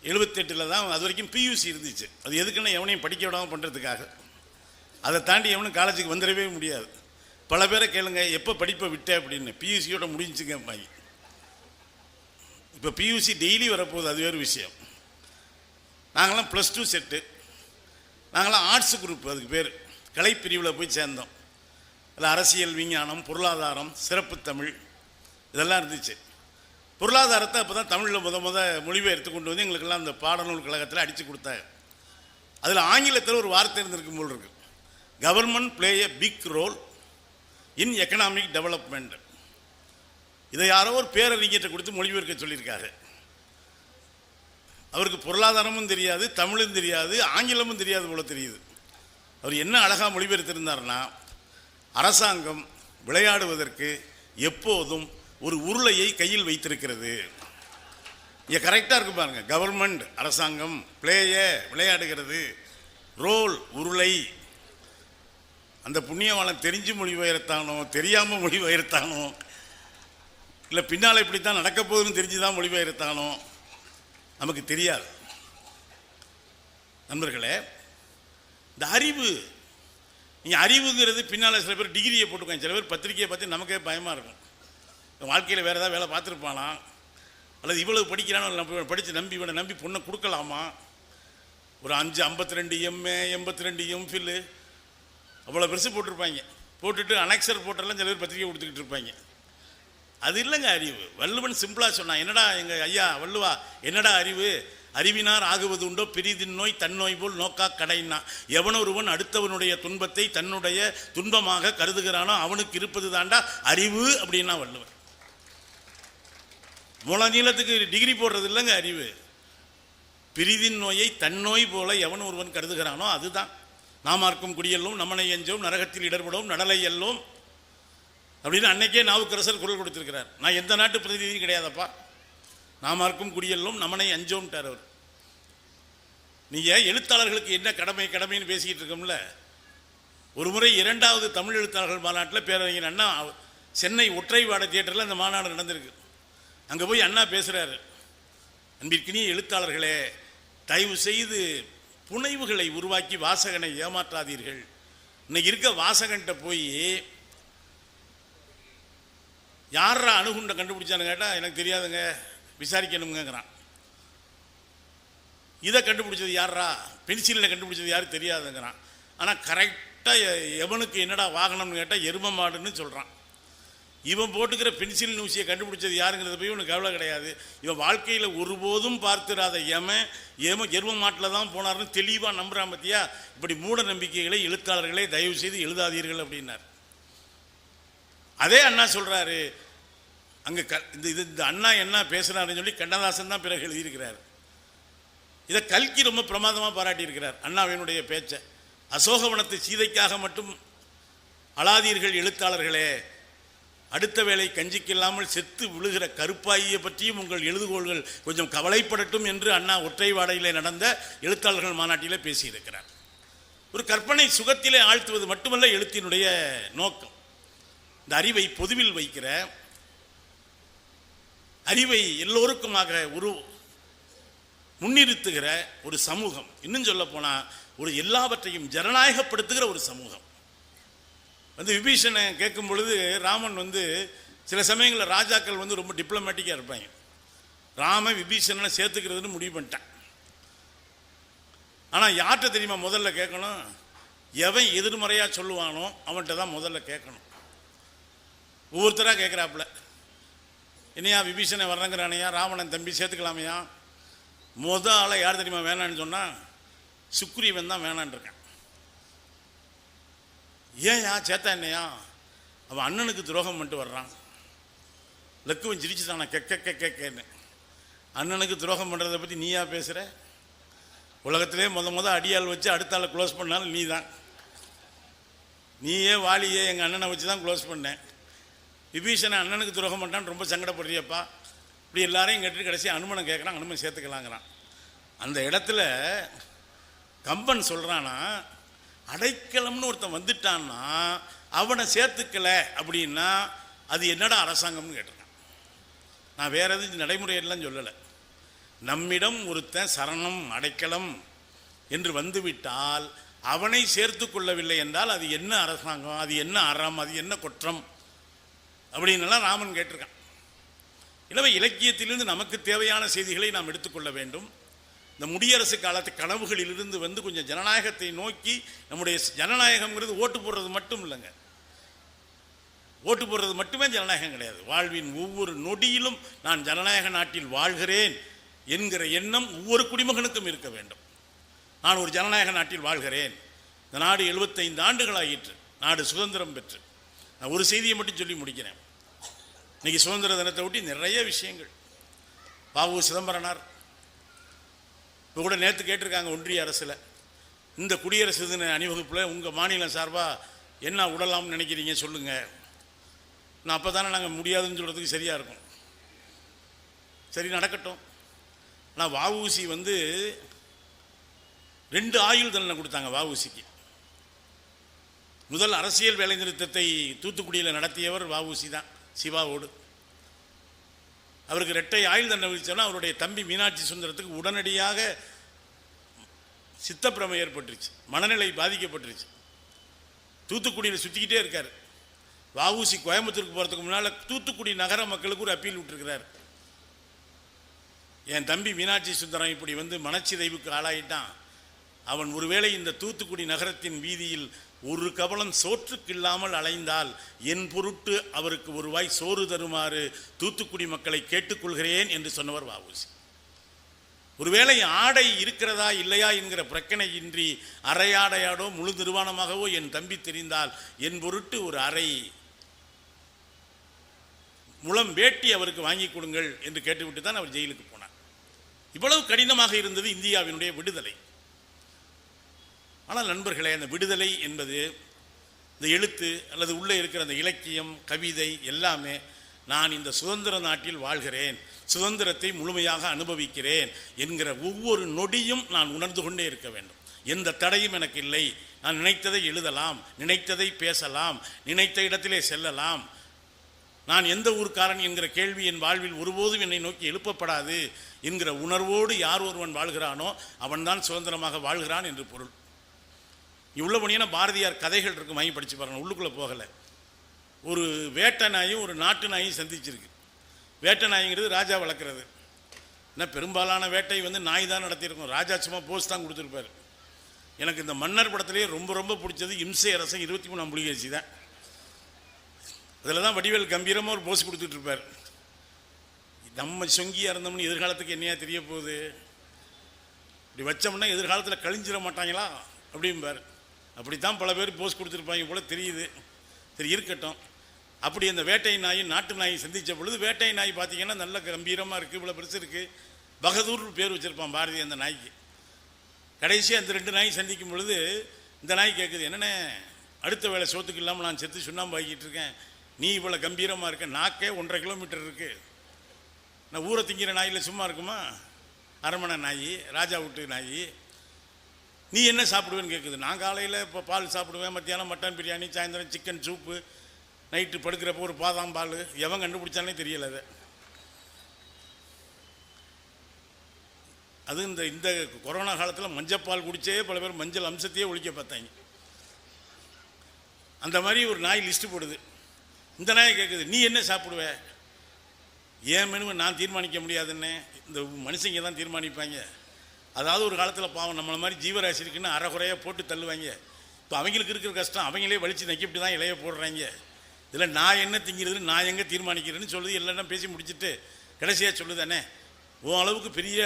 Speaker 1: 78 தான். அது வரைக்கும் பியூசி இருந்துச்சு. அது எதுக்குன்னா எவனையும் படிக்க விடாமல் பண்ணுறதுக்காக. அதை தாண்டி எவனும் காலேஜுக்கு வந்துடவே முடியாது. பல பேரை கேளுங்க, எப்போ படிப்பை விட்டேன் அப்படின்னு. பியூசியோட முடிஞ்சுங்க பாய். இப்போ பியூசி டெய்லி வரப்போகுது, அது வேறு விஷயம். நாங்களாம் +2 செட்டு. நாங்களாம் ஆர்ட்ஸ் குரூப், அதுக்கு பேர் கலைப்பிரிவில் போய் சேர்ந்தோம். அதில் அரசியல், விஞ்ஞானம், பொருளாதாரம், சிறப்பு தமிழ் இதெல்லாம் இருந்துச்சு. பொருளாதாரத்தை அப்போ தான் தமிழில் முத மொழிபெயர்த்து கொண்டு எங்களுக்கெல்லாம் அந்த பாடநூல் கழகத்தில் அடித்து கொடுத்தாங்க. அதில் ஆங்கிலத்தில் ஒரு வார்த்தை இருந்திருக்கும் போல் இருக்கு, government play a big role in economic development. இதை யாரோ ஒரு பேரறிஞர்கிட்ட கொடுத்து மொழிபெயர்க்க சொல்லியிருக்காரு. அவருக்கு பொருளாதாரமும் தெரியாது, தமிழும் தெரியாது, ஆங்கிலமும் தெரியாது போல தெரியுது. அவர் என்ன அழகாக மொழிபெயர்த்திருந்தார்னா, அரசாங்கம் விளையாடுவதற்கு எப்போதும் ஒரு உருளையை கையில் வைத்திருக்கிறது. இங்கே கரெக்டாக இருக்கு பாருங்க. கவர்மெண்ட் அரசாங்கம், பிளேய விளையாடுகிறது, ரோல் உருளை. அந்த புண்ணியவாளன் தெரிஞ்சு மொழிபெயர்த்தானோ தெரியாமல் மொழிபெயர்த்தானோ, இல்லை பின்னால் இப்படித்தான் நடக்க போகுதுன்னு தெரிஞ்சுதான் மொழிபெயர்த்தானோ நமக்கு தெரியாது. நண்பர்களே, இந்த அறிவு, நீங்கள் அறிவுங்கிறது பின்னால் சில பேர் டிகிரியை போட்டுக்கோங்க, சில பேர் பத்திரிக்கையை பார்த்து நமக்கே பயமாக இருக்கும். வாழ்க்கையில் வேறு ஏதாவது வேலை பார்த்துருப்பானா, அல்லது இவ்வளவு படிக்கிறானோ படித்து நம்பி இவனை நம்பி பொண்ணை கொடுக்கலாமா, ஒரு 52 MA 82 MPhil அவ்வளோ பெருசு போட்டிருப்பாங்க. போட்டுட்டு அனெக்சர் போட்டெல்லாம் சில பேர் பத்திரிக்கை கொடுத்துக்கிட்டு இருப்பாங்க. அது இல்லைங்க அறிவு. வள்ளுவன் சிம்பிளாக சொன்னான். என்னடா எங்கள் ஐயா வள்ளுவா, என்னடா அறிவு? அறிவினார் ஆகுவது உண்டோ பிரிதின் நோய் தன்னோய் போல் நோக்கா கடைனா. எவனொருவன் அடுத்தவனுடைய துன்பத்தை தன்னுடைய துன்பமாக கருதுகிறானோ அவனுக்கு இருப்பது தாண்டா அறிவு அப்படின்னா வள்ளுவன். முள நீளத்துக்கு டிகிரி போடுறது இல்லைங்க அறிவு. பிரிதின் நோயை தன்னோய் போல எவன் ஒருவன் கருதுகிறானோ அதுதான். நாமார்க்கும் குடியெல்லும் நம்மனை எஞ்சோம் நரகத்தில் இடர்படும் நடலை எல்லோம் அப்படின்னு அன்னைக்கே நாவுக்கரசர் குரல் கொடுத்திருக்கிறார். நான் எந்த நாட்டு பிரதிநிதியும் கிடையாதப்பா, நாமார்க்கும் குடியெல்லும் நம்மனை அஞ்சோம்ட்டார் அவர். நீங்கள் எழுத்தாளர்களுக்கு என்ன கடமைன்னு பேசிக்கிட்டு இருக்கோம்ல. ஒரு முறை 2வது தமிழ் எழுத்தாளர்கள் மாநாட்டில் பேரறிஞர் அண்ணா சென்னை ஒற்றைவாடை தியேட்டரில் அந்த மாநாடு நடந்திருக்கு. அங்கே போய் அண்ணா பேசுகிறாரு, அன்பிற்கினிய எழுத்தாளர்களே, தயவு செய்து புனைவுகளை உருவாக்கி வாசகனை ஏமாற்றாதீர்கள். இன்னைக்கு இருக்க வாசகன்ட்ட போய் யாரா அணுகுண்டை கண்டுபிடிச்சான்னு கேட்டால் எனக்கு தெரியாதுங்க விசாரிக்கணுங்கிறான். இதை கண்டுபிடிச்சது யாரா, பென்சிலினை கண்டுபிடிச்சது யாரும் தெரியாதுங்கிறான். ஆனால் கரெக்டாக எவனுக்கு என்னடா வாகனம்னு கேட்டால் எரும மாடுன்னு சொல்கிறான். இவன் போட்டுக்கிற பென்சில் ஊசியை கண்டுபிடிச்சது யாருங்கிறத போய் இவனுக்கு கவலை கிடையாது. இவன் வாழ்க்கையில் ஒருபோதும் பார்த்துடாத எரும மாட்டில் தான் போனார்னு தெளிவாக நம்புறான். பத்தியா, இப்படி மூட நம்பிக்கைகளை எழுத்தாளர்களே தயவு செய்து எழுதாதீர்கள் அப்படின்னார். அதே அண்ணா சொல்கிறாரு அங்கே இந்த அண்ணா என்ன பேசுகிறாருன்னு சொல்லி கண்ணதாசன் தான் பிறகு எழுதியிருக்கிறார். இதை கல்கி ரொம்ப பிரமாதமாக பாராட்டியிருக்கிறார் அண்ணாவினுடைய பேச்சை. அசோகவனத்து சீதைக்காக மட்டும் அழாதீர்கள் எழுத்தாளர்களே, அடுத்த வேளை கஞ்சிக்கில்லாமல் செத்து விழுகிற கருப்பாயியை பற்றியும் உங்கள் எழுதுகோள்கள் கொஞ்சம் கவலைப்படட்டும் என்று அண்ணா ஒற்றை வாடையிலே நடந்த எழுத்தாளர்கள் மாநாட்டிலே பேசியிருக்கிறார். ஒரு கற்பனை சுகத்திலே ஆழ்த்துவது மட்டுமல்ல எழுத்தினுடைய நோக்கம். இந்த அறிவை பொதுவில் வைக்கிற, அறிவை எல்லோருக்குமாக ஒரு முன்னிறுத்துகிற ஒரு சமூகம், இன்னும் சொல்ல போனால் ஒரு எல்லாவற்றையும் ஜனநாயகப்படுத்துகிற ஒரு சமூகம். விபீஷனை கேட்கும் பொழுது ராமன் சில சமயங்களில் ராஜாக்கள் ரொம்ப டிப்ளமேட்டிக்காக இருப்பாங்க. ராம விபீஷனை சேர்த்துக்கிறதுன்னு முடிவு பண்ணிட்டான். ஆனால் யார்கிட்ட தெரியுமா முதல்ல கேட்கணும்? எவன் எதிர்மறையாக சொல்லுவானோ அவன்கிட்ட தான் முதல்ல கேட்கணும். ஒவ்வொருத்தராக கேட்குறாப்புல, என்னையா விபீஷனை வர்றங்கிறானையா, ராவணன் தம்பி சேர்த்துக்கலாமையா? ஆளை யார் தெரியுமா வேணான்னு சொன்னால் சுக்ரீவன் தான் வேணான் இருக்கான். ஏன்யா சேத்தா என்னையா? அவன் அண்ணனுக்கு துரோகம் பண்ணிட்டு வர்றான். லக்குவன் சிரிச்சு தானே கேன்னு. அண்ணனுக்கு துரோகம் பண்ணுறதை பற்றி நீயா பேசுகிற? உலகத்திலே முத அடியால் வச்சு அடுத்த ஆளை க்ளோஸ் பண்ணாலும் நீ தான். நீயே வாலியே எங்கள் அண்ணனை வச்சு தான் க்ளோஸ் பண்ணேன். விபீஷனை அண்ணனுக்கு துரோகம் பண்ணிட்டான்னு ரொம்ப சங்கடப்படுறியப்பா. இப்படி எல்லாரையும் கேட்டு கடைசி அனுமனை கேட்குறான். அனுமன் சேர்த்துக்கலாங்கிறான். அந்த இடத்துல கம்பன் சொல்கிறான்னா, அடைக்கலம்னு ஒருத்தன் வந்துட்டான்னா அவனை சேர்த்துக்கல அப்படின்னா அது என்னடா அரசாங்கம்னு கேட்டிருக்கான். நான் வேற எதுவும் நடைமுறையெல்லாம் சொல்லலை. நம்மிடம் ஒருத்தன் சரணம் அடைக்கலம் என்று வந்துவிட்டால் அவனை சேர்த்து கொள்ளவில்லை என்றால் அது என்ன அரசாங்கம், அது என்ன அறம், அது என்ன குற்றம் அப்படின்னெல்லாம் ராமன் கேட்டிருக்கான். எனவே இலக்கியத்திலிருந்து நமக்கு தேவையான செய்திகளை நாம் எடுத்துக்கொள்ள வேண்டும். இந்த முடியரசு காலத்து கனவுகளிலிருந்து கொஞ்சம் ஜனநாயகத்தை நோக்கி, நம்முடைய ஜனநாயகம்ங்கிறது ஓட்டு போடுறது மட்டும் இல்லைங்க. ஓட்டு போடுறது மட்டுமே ஜனநாயகம் கிடையாது. வாழ்வின் ஒவ்வொரு நொடியிலும் நான் ஜனநாயக நாட்டில் வாழ்கிறேன் என்கிற எண்ணம் ஒவ்வொரு குடிமகனுக்கும் இருக்க வேண்டும். நான் ஒரு ஜனநாயக நாட்டில் வாழ்கிறேன். இந்த நாடு 75 ஆண்டுகளாயிற்று நாடு சுதந்திரம் பெற்று. நான் ஒரு செய்தியை மட்டும் சொல்லி முடிக்கிறேன். இன்னைக்கு சுதந்திர தினத்தை ஒட்டி நிறைய விஷயங்கள். வ.உ. சிதம்பரனார் இப்போ கூட நேற்று கேட்டிருக்காங்க ஒன்றிய அரசில், இந்த குடியரசு தின அணிவகுப்பில் உங்கள் மாநிலம் சார்பாக என்ன விடலாம்னு நினைக்கிறீங்க சொல்லுங்கள். நான் அப்போ தானே நாங்கள் முடியாதுன்னு சொல்கிறதுக்கு சரியாக இருக்கும். சரி, நடக்கட்டும். ஆனால் வ.உ.சி 2 ஆயுள் தண்டனை கொடுத்தாங்க. வ.உ.சிக்கு முதல் அரசியல் வேலை நிறுத்தத்தை தூத்துக்குடியில் நடத்தியவர் வ.உ.சி தான், சிவாவோடு. அவருக்கு 2 ஆயுள் தண்டனை விதிச்சோன்னா அவருடைய தம்பி மீனாட்சி சுந்தரத்துக்கு உடனடியாக சித்தப்பிரமை ஏற்பட்டுருச்சு, மனநிலை பாதிக்கப்பட்டுருச்சு. தூத்துக்குடியில் சுற்றிக்கிட்டே இருக்கார். வ.உ.சி கோயம்புத்தூருக்கு போகிறதுக்கு முன்னால் தூத்துக்குடி நகர மக்களுக்கு ஒரு அப்பீல் விட்டுருக்கிறார். என் தம்பி மீனாட்சி சுந்தரம் இப்படி மனச்சிதைவுக்கு ஆளாயிட்டான். அவன் ஒருவேளை இந்த தூத்துக்குடி நகரத்தின் வீதியில் ஒரு கவலம் சோற்றுக்கு இல்லாமல் அலைந்தால் என் பொருட்டு அவருக்கு ஒரு வாய் சோறு தருமாறு தூத்துக்குடி மக்களை கேட்டுக்கொள்கிறேன் என்று சொன்னவர் வ.உ.சி. ஒருவேளை ஆடை இருக்கிறதா இல்லையா என்கிற பிரச்சனையின்றி அரையாடையாடோ முழு நிர்வாணமாகவோ என் தம்பி தெரிந்தால் என் பொருட்டு ஒரு அரை முழம் வேட்டி அவருக்கு வாங்கி கொடுங்கள் என்று கேட்டுவிட்டு தான் அவர் ஜெயிலுக்கு போனார். இவ்வளவு கடினமாக இருந்தது இந்தியாவினுடைய விடுதலை. ஆனால் நண்பர்களே, அந்த விடுதலை என்பது இந்த எழுத்து அல்லது உள்ளே இருக்கிற அந்த இலக்கியம், கவிதை எல்லாமே நான் இந்த சுதந்திர நாட்டில் வாழ்கிறேன், சுதந்திரத்தை முழுமையாக அனுபவிக்கிறேன் என்கிற ஒவ்வொரு நொடியும் நான் உணர்ந்து கொண்டே இருக்க வேண்டும். எந்த தடையும் எனக்கு இல்லை. நான் நினைத்ததை எழுதலாம், நினைத்ததை பேசலாம், நினைத்த இடத்திலே செல்லலாம். நான் எந்த ஊர்க்காரன் என்கிற கேள்வி என் வாழ்வில் ஒருபோதும் என்னை நோக்கி எழுப்பப்படாது என்கிற உணர்வோடு யார் ஒருவன் வாழ்கிறானோ அவன்தான் சுதந்திரமாக வாழ்கிறான் என்று பொருள். இவ்வளோ பண்ணினா பாரதியார் கதைகள் இருக்கும், வாங்கி படித்து பாருங்கள். உள்ளுக்குள்ளே போகலை. ஒரு வேட்டை நாயும் ஒரு நாட்டு நாயும் சந்திச்சிருக்கு. வேட்டை நாய்ங்கிறது ராஜா வளர்க்குறது, ஏன்னா பெரும்பாலான வேட்டை வந்து நாய் தான் நடத்தியிருக்கும். ராஜா சும்மா போஸ் தான் கொடுத்துருப்பார். எனக்கு இந்த மன்னர் படத்திலேயே ரொம்ப ரொம்ப பிடிச்சது இம்சை அரசன் 23ஆம் புலிகேசி தான். அதில் தான் வடிவேல் கம்பீரமாக ஒரு போஸ் கொடுத்துட்ருப்பார். நம்ம சொங்கியாக இருந்தோம்னு எதிர்காலத்துக்கு என்னையா தெரிய போகுது, இப்படி வச்சோம்னா எதிர்காலத்தில் கழிஞ்சிட மாட்டாங்களா அப்படிம்பார். அப்படித்தான் பல பேர் போஸ் கொடுத்துருப்பாங்க போல தெரியுது. சரி இருக்கட்டும். அப்படி அந்த வேட்டை நாய் நாட்டு நாய் சந்தித்த பொழுது, வேட்டை நாய் பார்த்தீங்கன்னா நல்ல கம்பீரமாக இருக்குது, இவ்வளோ பெருசு இருக்குது, பகதூர் பேர் வச்சுருப்பான் பாரதி அந்த நாய்க்கு. கடைசியாக அந்த 2 நாய் சந்திக்கும் பொழுது இந்த நாய் கேட்குது, என்னென்ன அடுத்த வேலை சோத்துக்கு இல்லாமல் நான் செத்து சுண்ணாம்பு ஆக்கிட்டு இருக்கேன், நீ இவ்வளோ கம்பீரமாக இருக்க, நாக்கே 1.5 கிலோமீட்டர் இருக்குது, நான் ஊரை திங்கிற நாயில் சும்மா இருக்குமா, அரமனை நாய், ராஜா வீட்டு நாய், நீ என்ன சாப்பிடுவேன்னு கேட்குது. நான் காலையில் இப்போ பால் சாப்பிடுவேன், மத்தியானம் மட்டன் பிரியாணி, சாயந்தரம் சிக்கன் சூப்பு, நைட்டு படுக்கிறப்போ ஒரு பாதாம் பால், எவன் கண்டுபிடிச்சானே தெரியலை. அது இந்த கொரோனா காலத்தில் மஞ்சப்பால் குடிச்சே பல பேர் மஞ்சள் அம்சத்தையே ஒழிக்க பார்த்தாங்க. அந்த மாதிரி ஒரு நாய் லிஸ்ட்டு போடுது. இந்த நாயை கேட்குது, நீ என்ன சாப்பிடுவ, ஏன் மெனுவை நான் தீர்மானிக்க முடியாதுன்னு இந்த மனுஷங்க தான் தீர்மானிப்பாங்க. அதாவது ஒரு காலத்தில் பாவம் நம்மளை மாதிரி ஜீவராசி இருக்குன்னு அரைகுறையாக போட்டு தள்ளுவாங்க. இப்போ அவங்களுக்கு இருக்கிற கஷ்டம் அவங்களே வலிச்சு நக்கிப்படி தான் இலைய போடுறாங்க. இதில் நான் என்ன திங்கிறதுன்னு நான் எங்கே தீர்மானிக்கிறேன்னு சொல்லுது. எல்லாம் பேசி முடிச்சுட்டு கடைசியாக சொல்லுதானே, உன் அளவுக்கு பெரிய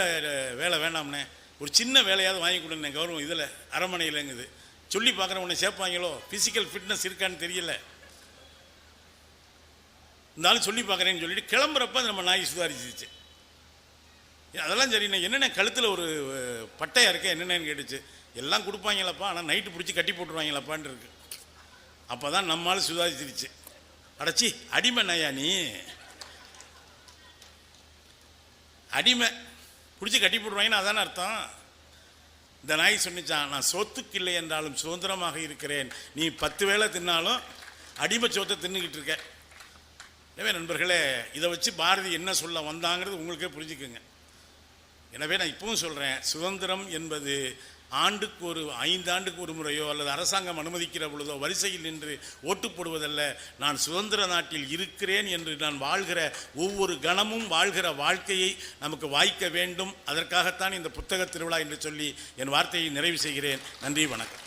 Speaker 1: வேலை வேண்டாம்னே, ஒரு சின்ன வேலையாவது வாங்கி கொடுங்க கௌரவம் இதில் அரண்மனையிலங்குது. சொல்லி பார்க்குறேன் உன்னை சேர்ப்பாங்களோ, ஃபிசிக்கல் ஃபிட்னஸ் இருக்கான்னு தெரியல, இருந்தாலும் சொல்லி பார்க்குறேன்னு சொல்லிட்டு கிளம்புறப்ப நம்ம நாய் சுதாரிச்சிச்சு. அதெல்லாம் சரி, நான் என்னென்ன கழுத்தில் ஒரு பட்டையாக இருக்க என்னென்னு கேட்டுச்சு. எல்லாம் கொடுப்பாங்களப்பா, ஆனால் நைட்டு பிடிச்சி கட்டி போட்டுருவாங்களப்பான்னு இருக்கு. அப்போ தான் நம்மளால் சுதாரிச்சிருச்சு. அடைச்சி அடிமை நாயா நீ, அடிமை பிடிச்சி கட்டி போட்டுருவாங்கன்னு அதான அர்த்தம். இந்த நாய் சொன்னிச்சான், நான் சோத்துக்கு இல்லை என்றாலும் சுதந்திரமாக இருக்கிறேன், நீ 10 வேளை தின்னாலும் அடிமை சோத்தை தின்னுக்கிட்டு இருக்க. எனவே நண்பர்களே, இதை வச்சு பாரதி என்ன சொல்ல வந்தாங்கிறது உங்களுக்கே புரிஞ்சுக்குங்க. எனவே நான் இப்பவும் சொல்கிறேன், சுதந்திரம் என்பது ஆண்டுக்கு ஒரு 5 ஆண்டுக்கு ஒரு முறையோ அல்லது அரசாங்கம் அனுமதிக்கிற பொழுதோ வரிசையில் நின்று ஓட்டு போடுவதல்ல. நான் சுதந்திர நாட்டில் இருக்கிறேன் என்று நான் வாழ்கிற ஒவ்வொரு கணமும் வாழ்கிற வாழ்க்கையை நமக்கு வாய்க்க வேண்டும். அதற்காகத்தான் இந்த புத்தக திருவிழா என்று சொல்லி என் வார்த்தையை நிறைவு செய்கிறேன். நன்றி, வணக்கம்.